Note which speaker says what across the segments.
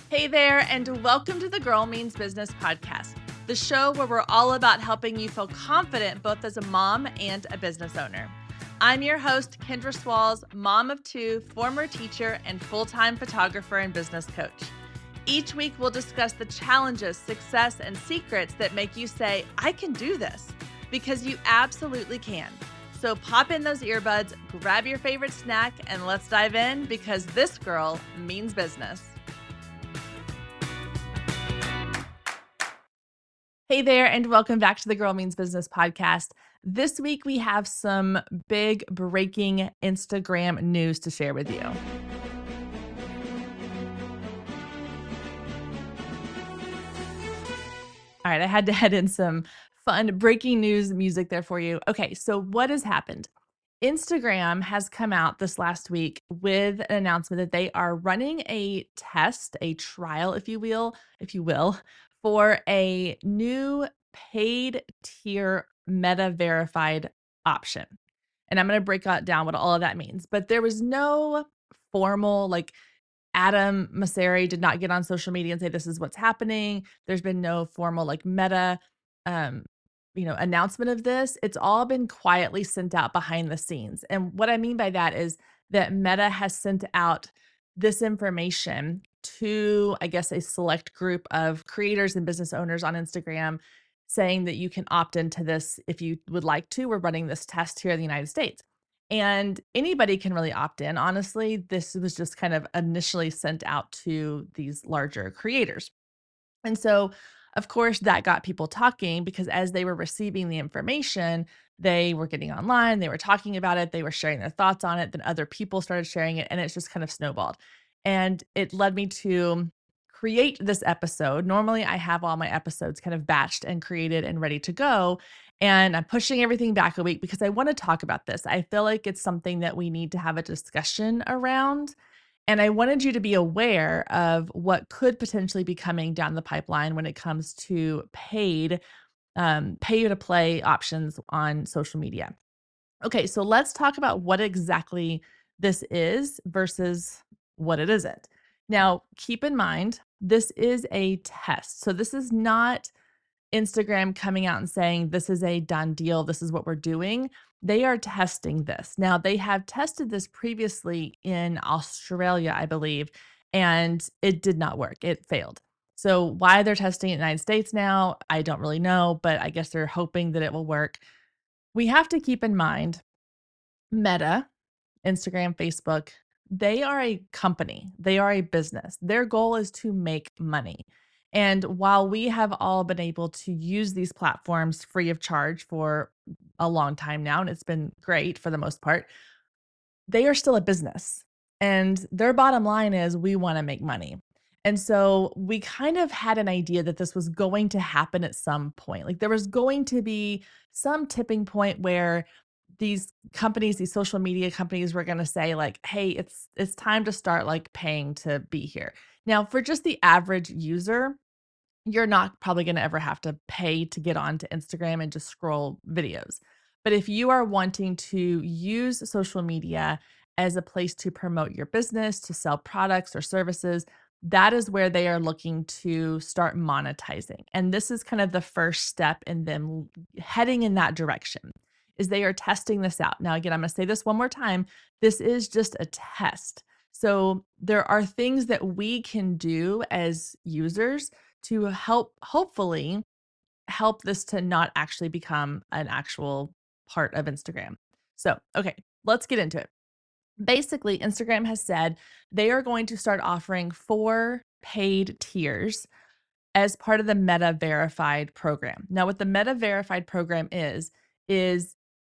Speaker 1: Hey there, and welcome to the Girl Means Business podcast, the show where we're all about helping you feel confident both as a mom and a business owner. I'm your host, Kendra Swalls, mom of two, former teacher, and full-time photographer and business coach. Each week, we'll discuss the challenges, success, and secrets that make you say, I can do this, because you absolutely can. So pop in those earbuds, grab your favorite snack, and let's dive in because this girl means business. Hey there, and welcome back to the Girl Means Business podcast. This week, we have some big breaking Instagram news to share with you. All right, I had to head in some fun breaking news music there for you. Okay, so what has happened? Instagram has come out this last week with an announcement that they are running a test, a trial, if you will, for a new paid tier meta verified option. And I'm going to break down what all of that means. But there was no formal, Adam Mosseri did not get on social media and say, this is what's happening. There's been no formal, meta um, announcement of this. It's all been quietly sent out behind the scenes. And what I mean by that is that Meta has sent out this information to, I guess, a select group of creators and business owners on Instagram saying that you can opt into this if you would like to. We're running this test here in the United States. And anybody can really opt in. Honestly, this was just kind of initially sent out to these larger creators. And so, of course, that got people talking because as they were receiving the information, they were getting online, they were talking about it, they were sharing their thoughts on it, then other people started sharing it, and it's just kind of snowballed. And it led me to create this episode. Normally, I have all my episodes kind of batched and created and ready to go. And I'm pushing everything back a week because I want to talk about this. I feel like it's something that we need to have a discussion around. And I wanted you to be aware of what could potentially be coming down the pipeline when it comes to pay to play options on social media. Okay, so let's talk about what exactly this is versus what it isn't. Now, keep in mind, this is a test. So this is not Instagram coming out and saying, this is a done deal. This is what we're doing. They are testing this. Now, they have tested this previously in Australia, I believe, and it did not work. It failed. So, why they're testing it in the United States now, I don't really know, but I guess they're hoping that it will work. We have to keep in mind Meta, Instagram, Facebook, they are a company, they are a business. Their goal is to make money. And while we have all been able to use these platforms free of charge for a long time now, and it's been great for the most part, they are still a business. And their bottom line is we want to make money. And so we kind of had an idea that this was going to happen at some point. Like there was going to be some tipping point where these companies, these social media companies were going to say like, "Hey, it's time to start like paying to be here." Now, for just the average user, you're not probably going to ever have to pay to get onto Instagram and just scroll videos. But if you are wanting to use social media as a place to promote your business, to sell products or services, that is where they are looking to start monetizing. And this is kind of the first step in them heading in that direction. Is they are testing this out. Now again, I'm going to say this one more time. This is just a test. So there are things that we can do as users to help hopefully help this to not actually become an actual part of Instagram. So, okay, let's get into it. Basically, Instagram has said they are going to start offering 4 paid tiers as part of the Meta Verified program. Now, what the Meta Verified program is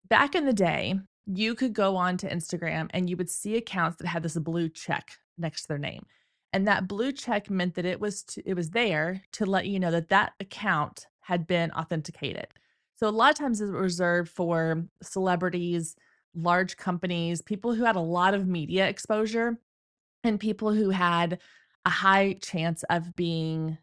Speaker 1: back in the day, you could go on to Instagram and you would see accounts that had this blue check next to their name. And that blue check meant that it was there to let you know that that account had been authenticated. So a lot of times it's reserved for celebrities, large companies, people who had a lot of media exposure, and people who had a high chance of being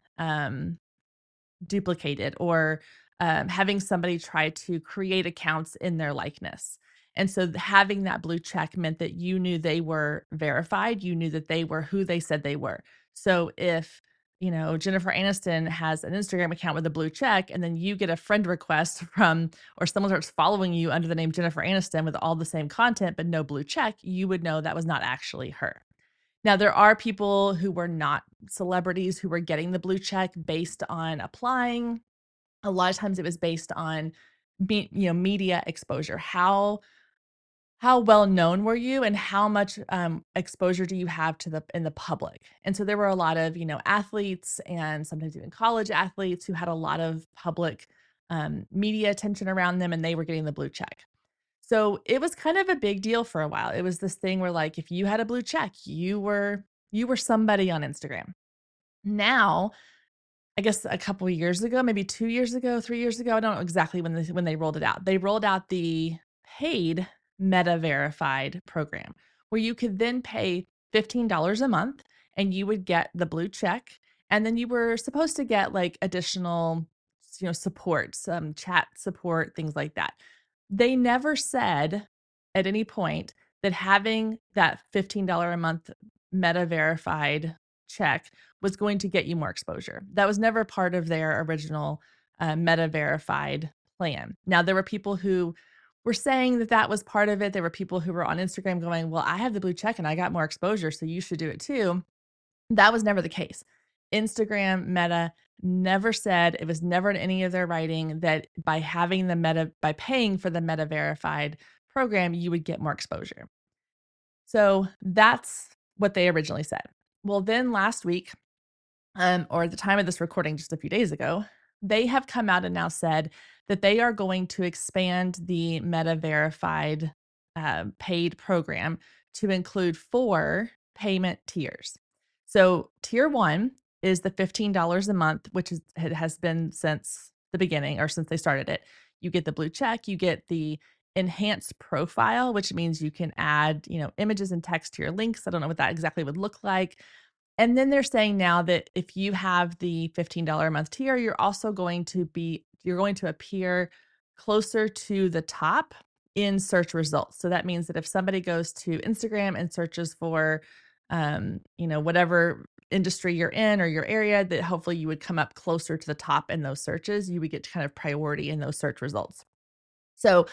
Speaker 1: duplicated or having somebody try to create accounts in their likeness. And so having that blue check meant that you knew they were verified, you knew that they were who they said they were. So if, Jennifer Aniston has an Instagram account with a blue check, and then you get a friend request from, or someone starts following you under the name Jennifer Aniston with all the same content, but no blue check, you would know that was not actually her. Now, there are people who were not celebrities who were getting the blue check based on applying. A lot of times it was based on media exposure. How well known were you, and how much exposure do you have to the in the public? And so there were a lot of, athletes, and sometimes even college athletes, who had a lot of public media attention around them, and they were getting the blue check. So it was kind of a big deal for a while. It was this thing where, like, if you had a blue check, you were somebody on Instagram. Now, I guess a couple of years ago, maybe 2 years ago, 3 years ago, I don't know exactly when they rolled it out. They rolled out the paid Meta Verified program, where you could then pay $15 a month and you would get the blue check, and then you were supposed to get, like, additional, support, some chat support, things like that. They never said at any point that having that $15 a month Meta Verified check was going to get you more exposure. That was never part of their original Meta Verified plan. Now, there were people who were saying that that was part of it. There were people who were on Instagram going, well, I have the blue check and I got more exposure, so you should do it too. That was never the case. Instagram, Meta never said, it was never in any of their writing, that by paying for the Meta Verified program, you would get more exposure. So that's what they originally said. Well, then last week, or at the time of this recording just a few days ago, they have come out and now said that they are going to expand the Meta Verified paid program to include 4 payment tiers. So tier 1 is the $15 a month, which it has been since the beginning, or since they started it. You get the blue check, you get the enhanced profile, which means you can add, images and text to your links. I don't know what that exactly would look like. And then they're saying now that if you have the $15 a month tier, you're going to appear closer to the top in search results. So that means that if somebody goes to Instagram and searches for, whatever industry you're in or your area, that hopefully you would come up closer to the top in those searches. You would get kind of priority in those search results. So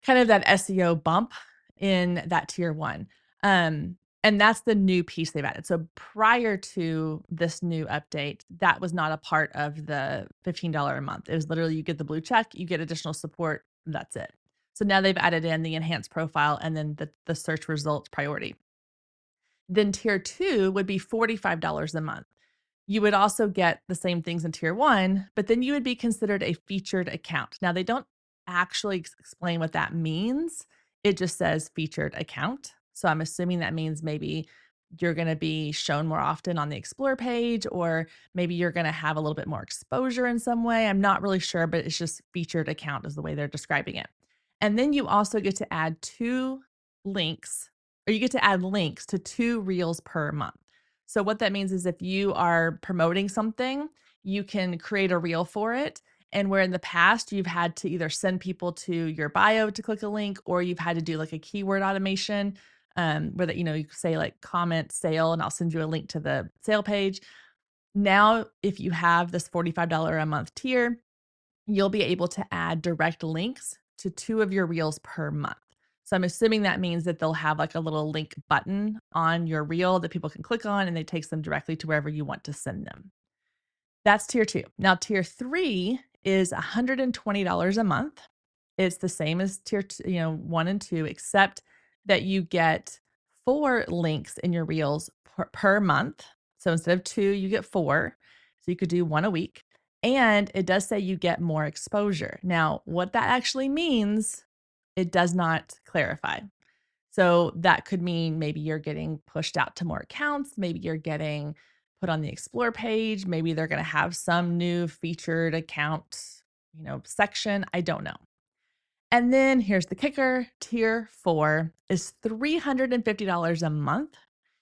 Speaker 1: kind of that SEO bump in that tier 1. And that's the new piece they've added. So prior to this new update, that was not a part of the $15 a month. It was literally, you get the blue check, you get additional support, that's it. So now they've added in the enhanced profile and then the search results priority. Then tier 2 would be $45 a month. You would also get the same things in tier 1, but then you would be considered a featured account. Now, they don't actually explain what that means. It just says featured account. So I'm assuming that means maybe you're going to be shown more often on the Explore page, or maybe you're going to have a little bit more exposure in some way. I'm not really sure, but it's just featured account is the way they're describing it. And then you also get to add 2 links, or you get to add links to 2 reels per month. So what that means is, if you are promoting something, you can create a reel for it. And where in the past you've had to either send people to your bio to click a link, or you've had to do like a keyword automation, where that, you say like comment sale, and I'll send you a link to the sale page. Now, if you have this $45 a month tier, you'll be able to add direct links to 2 of your reels per month. So I'm assuming that means that they'll have like a little link button on your reel that people can click on, and it takes them directly to wherever you want to send them. That's tier 2. Now, tier 3 is $120 a month. It's the same as tier 1 and 2, except that you get 4 links in your reels per month. So instead of 2, you get 4. So you could do 1 a week. And it does say you get more exposure. Now, what that actually means, it does not clarify. So that could mean maybe you're getting pushed out to more accounts. Maybe you're getting put on the Explore page. Maybe they're going to have some new featured account, section. I don't know. And then here's the kicker. Tier 4 is $350 a month.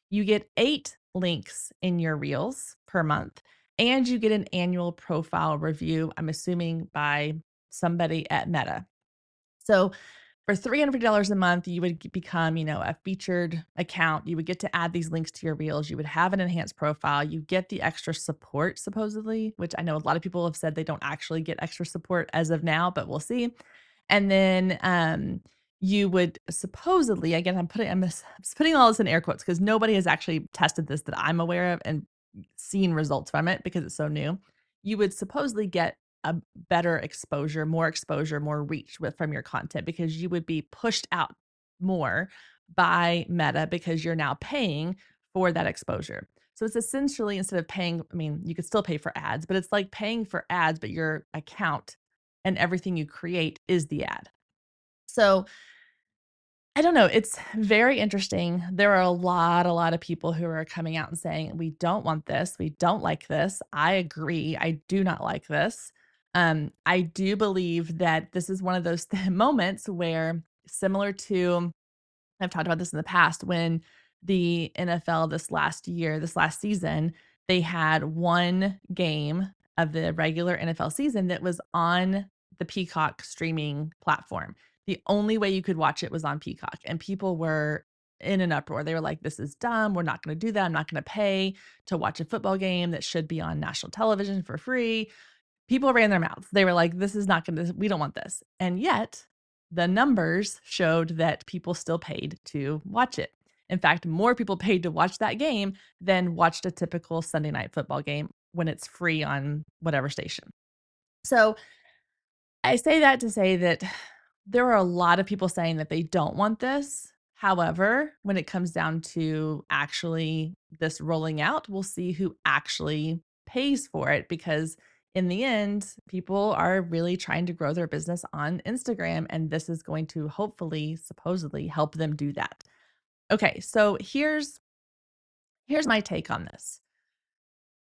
Speaker 1: You get 8 links in your reels per month, and you get an annual profile review, I'm assuming by somebody at Meta. So For $350 a month, you would become, a featured account. You would get to add these links to your reels. You would have an enhanced profile. You get the extra support, supposedly, which I know a lot of people have said they don't actually get extra support as of now, but we'll see. And then you would supposedly, again, I'm putting all this in air quotes because nobody has actually tested this that I'm aware of and seen results from it because it's so new. You would supposedly get a better exposure, more reach from your content because you would be pushed out more by Meta because you're now paying for that exposure. So it's essentially, instead of paying, I mean, you could still pay for ads, but it's like paying for ads, but your account and everything you create is the ad. So I don't know. It's very interesting. There are a lot of people who are coming out and saying, we don't want this. We don't like this. I agree. I do not like this. I do believe that this is one of those moments where, similar to, I've talked about this in the past, when the NFL this last season, they had one game of the regular NFL season that was on the Peacock streaming platform. The only way you could watch it was on Peacock, and people were in an uproar. They were like, this is dumb. We're not going to do that. I'm not going to pay to watch a football game that should be on national television for free. People ran their mouths. They were like, this is not going to, we don't want this. And yet the numbers showed that people still paid to watch it. In fact, more people paid to watch that game than watched a typical Sunday night football game when it's free on whatever station. So I say that to say that there are a lot of people saying that they don't want this. However, when it comes down to actually this rolling out, we'll see who actually pays for it because in the end, people are really trying to grow their business on Instagram, and this is going to hopefully, supposedly, help them do that. Okay, so here's my take on this.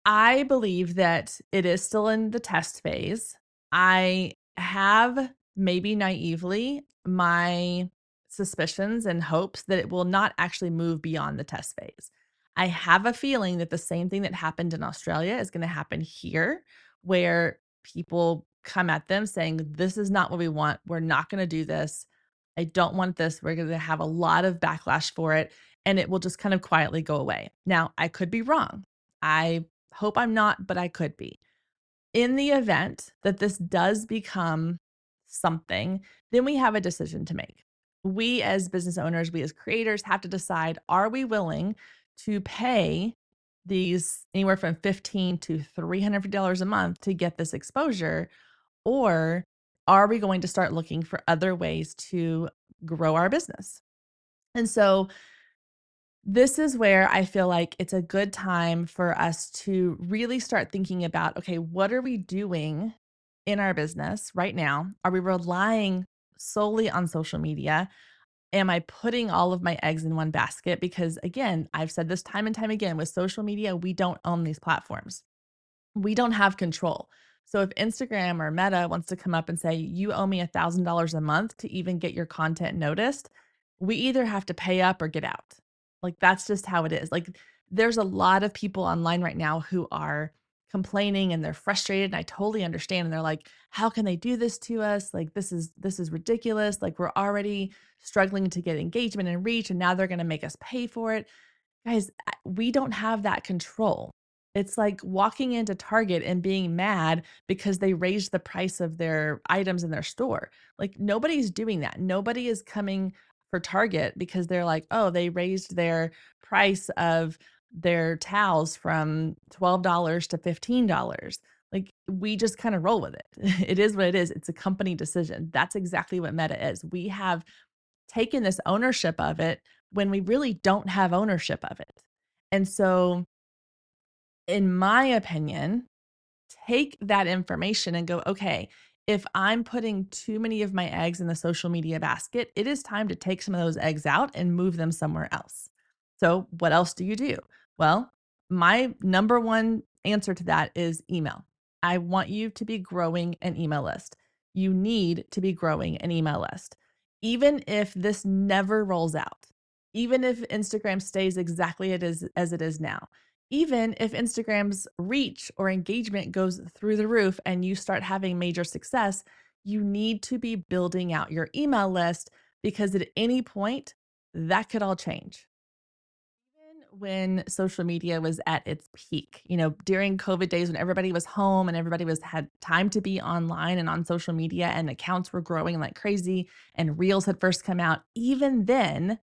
Speaker 1: I believe that it is still in the test phase. I have, maybe naively, my suspicions and hopes that it will not actually move beyond the test phase. I have a feeling that the same thing that happened in Australia is going to happen here, where people come at them saying, this is not what we want. We're not going to do this. I don't want this. We're going to have a lot of backlash for it, and it will just kind of quietly go away. Now, I could be wrong. I hope I'm not, but I could be. In the event that this does become something, then we have a decision to make. We as business owners, we as creators have to decide, are we willing to pay these anywhere from $15 to $350 a month to get this exposure? Or are we going to start looking for other ways to grow our business? And so this is where I feel like it's a good time for us to really start thinking about, okay, what are we doing in our business right now? Are we relying solely on social media? Am I putting all of my eggs in one basket? Because again, I've said this time and time again, with social media, we don't own these platforms. We don't have control. So if Instagram or Meta wants to come up and say, you owe me $1,000 a month to even get your content noticed, we either have to pay up or get out. Like, that's just how it is. Like, there's a lot of people online right now who are complaining and they're frustrated. And I totally understand. And they're like, how can they do this to us? Like, this is ridiculous. Like, we're already struggling to get engagement and reach, and now they're going to make us pay for it. Guys, we don't have that control. It's like walking into Target and being mad because they raised the price of their items in their store. Like, nobody's doing that. Nobody is coming for Target because they're like, oh, they raised their price of their towels from $12 to $15. Like, we just kind of roll with it. It is what it is. It's a company decision. That's exactly what Meta is. We have taken this ownership of it when we really don't have ownership of it. And so, in my opinion, take that information and go, okay, if I'm putting too many of my eggs in the social media basket, it is time to take some of those eggs out and move them somewhere else. So, what else do you do? Well, my number one answer to that is email. I want you to be growing an email list. You need to be growing an email list. Even if this never rolls out, even if Instagram stays exactly as it is now, even if Instagram's reach or engagement goes through the roof and you start having major success, you need to be building out your email list because at any point that could all change. Even when social media was at its peak, during COVID days when everybody was home and everybody had time to be online and on social media and accounts were growing like crazy and reels had first come out, even then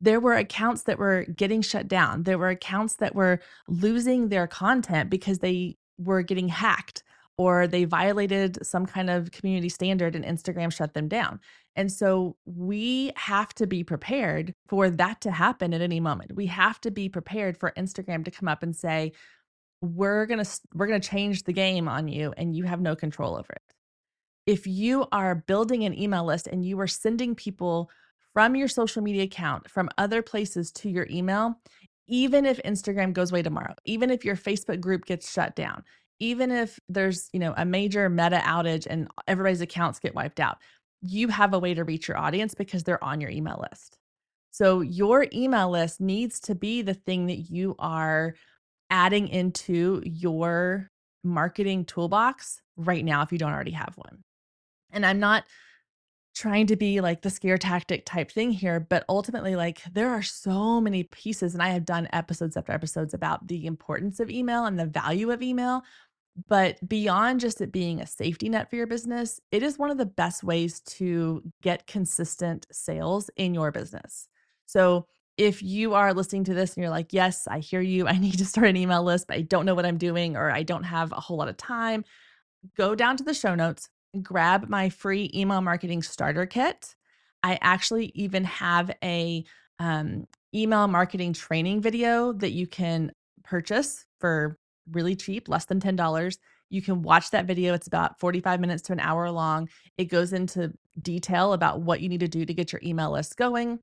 Speaker 1: there were accounts that were getting shut down. There were accounts that were losing their content because they were getting hacked or they violated some kind of community standard and Instagram shut them down. And so we have to be prepared for that to happen at any moment. We have to be prepared for Instagram to come up and say, we're going to change the game on you and you have no control over it. If you are building an email list and you are sending people from your social media account, from other places to your email, even if Instagram goes away tomorrow, even if your Facebook group gets shut down, even if there's, a major meta outage and everybody's accounts get wiped out, you have a way to reach your audience because they're on your email list. So your email list needs to be the thing that you are adding into your marketing toolbox right now if you don't already have one. And I'm not trying to be like the scare tactic type thing here, but ultimately, like, there are so many pieces, and I have done episodes after episodes about the importance of email and the value of email. But beyond just it being a safety net for your business, it is one of the best ways to get consistent sales in your business. So if you are listening to this and you're like, yes, I hear you, I need to start an email list, but I don't know what I'm doing, or I don't have a whole lot of time, go down to the show notes, grab my free email marketing starter kit. I actually even have a email marketing training video that you can purchase for really cheap, less than $10. You can watch that video. It's about 45 minutes to an hour long. It goes into detail about what you need to do to get your email list going,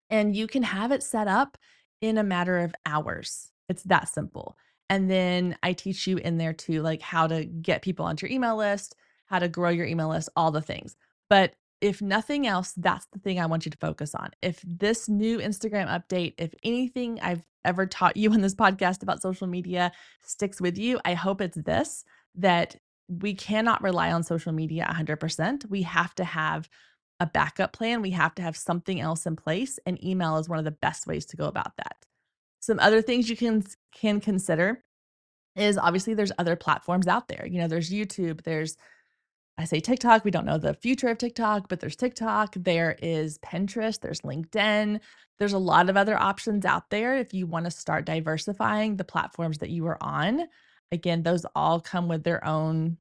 Speaker 1: and you can have it set up in a matter of hours. It's that simple. And then I teach you in there too, like how to get people onto your email list, how to grow your email list, all the things. But if nothing else, that's the thing I want you to focus on. If this new Instagram update, if anything I've ever taught you on this podcast about social media sticks with you, I hope it's this, that we cannot rely on social media 100%. We have to have a backup plan. We have to have something else in place, and email is one of the best ways to go about that. Some other things you can consider is obviously there's other platforms out there. There's YouTube, there's I say TikTok, we don't know the future of TikTok, but there's TikTok, there is Pinterest, there's LinkedIn. There's a lot of other options out there if you want to start diversifying the platforms that you are on. Again, those all come with their own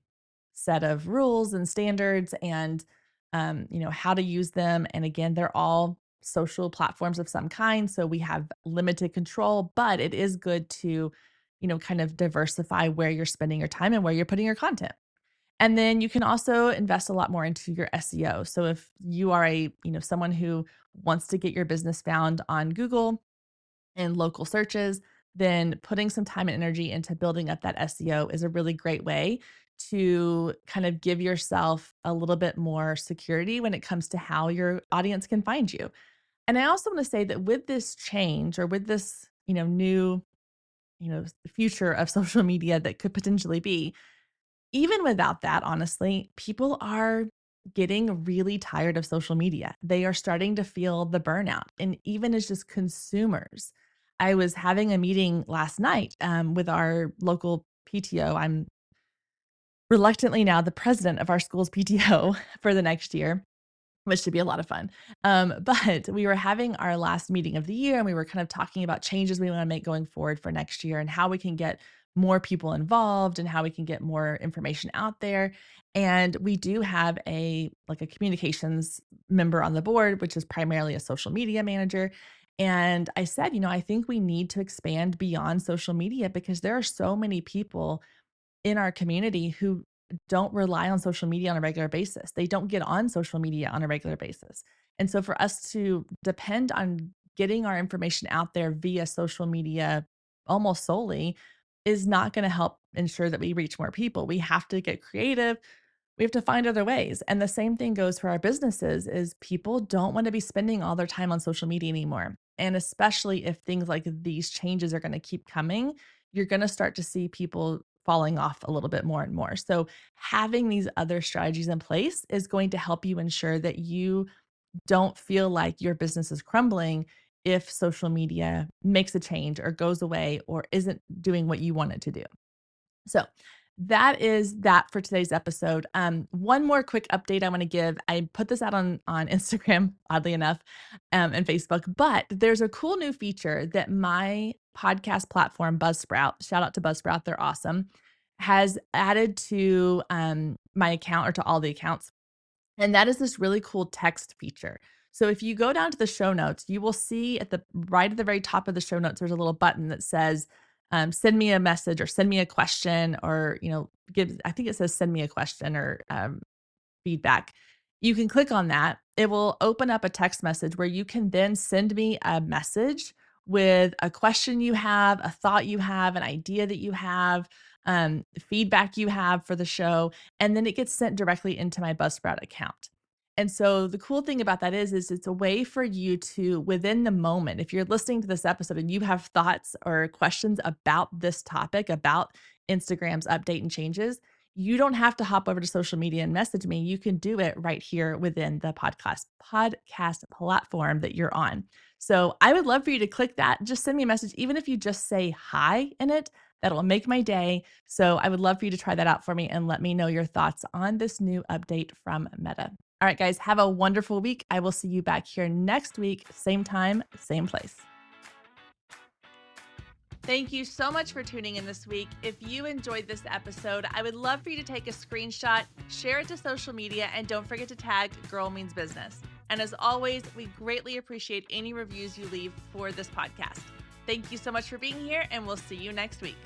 Speaker 1: set of rules and standards and how to use them. And again, they're all social platforms of some kind, so we have limited control, but it is good to kind of diversify where you're spending your time and where you're putting your content. And then you can also invest a lot more into your SEO. So if you are someone who wants to get your business found on Google and local searches, then putting some time and energy into building up that SEO is a really great way to kind of give yourself a little bit more security when it comes to how your audience can find you. And I also want to say that with this change, or with this, new, future of social media that could potentially be, even without that, honestly, people are getting really tired of social media. They are starting to feel the burnout. And even as just consumers, I was having a meeting last night with our local PTO. I'm reluctantly now the president of our school's PTO for the next year, which should be a lot of fun. But we were having our last meeting of the year, and we were kind of talking about changes we want to make going forward for next year and how we can get more people involved and how we can get more information out there. And we do have a communications member on the board, which is primarily a social media manager. And I said, I think we need to expand beyond social media because there are so many people in our community who don't rely on social media on a regular basis. They don't get on social media on a regular basis. And so for us to depend on getting our information out there via social media almost solely is not going to help ensure that we reach more people. We have to get creative. We have to find other ways. And the same thing goes for our businesses is people don't want to be spending all their time on social media anymore. And especially if things like these changes are going to keep coming, you're going to start to see people falling off a little bit more and more. So having these other strategies in place is going to help you ensure that you don't feel like your business is crumbling if social media makes a change or goes away or isn't doing what you want it to do. So that is that for today's episode. One more quick update I want to give. I put this out on Instagram, oddly enough, and Facebook, but there's a cool new feature that my podcast platform, Buzzsprout, shout out to Buzzsprout, they're awesome, has added to my account or to all the accounts. And that is this really cool text feature. So if you go down to the show notes, you will see at the right at the very top of the show notes, there's a little button that says, send me a message or send me a question or, I think it says send me a question or feedback. You can click on that. It will open up a text message where you can then send me a message with a question you have, a thought you have, an idea that you have, feedback you have for the show, and then it gets sent directly into my Buzzsprout account. And so the cool thing about that is it's a way for you to, within the moment, if you're listening to this episode and you have thoughts or questions about this topic, about Instagram's update and changes, you don't have to hop over to social media and message me. You can do it right here within the podcast platform that you're on. So I would love for you to click that. Just send me a message, even if you just say hi in it. That'll make my day. So I would love for you to try that out for me and let me know your thoughts on this new update from Meta. All right, guys, have a wonderful week. I will see you back here next week, same time, same place. Thank you so much for tuning in this week. If you enjoyed this episode, I would love for you to take a screenshot, share it to social media, and don't forget to tag Girl Means Business. And as always, we greatly appreciate any reviews you leave for this podcast. Thank you so much for being here, and we'll see you next week.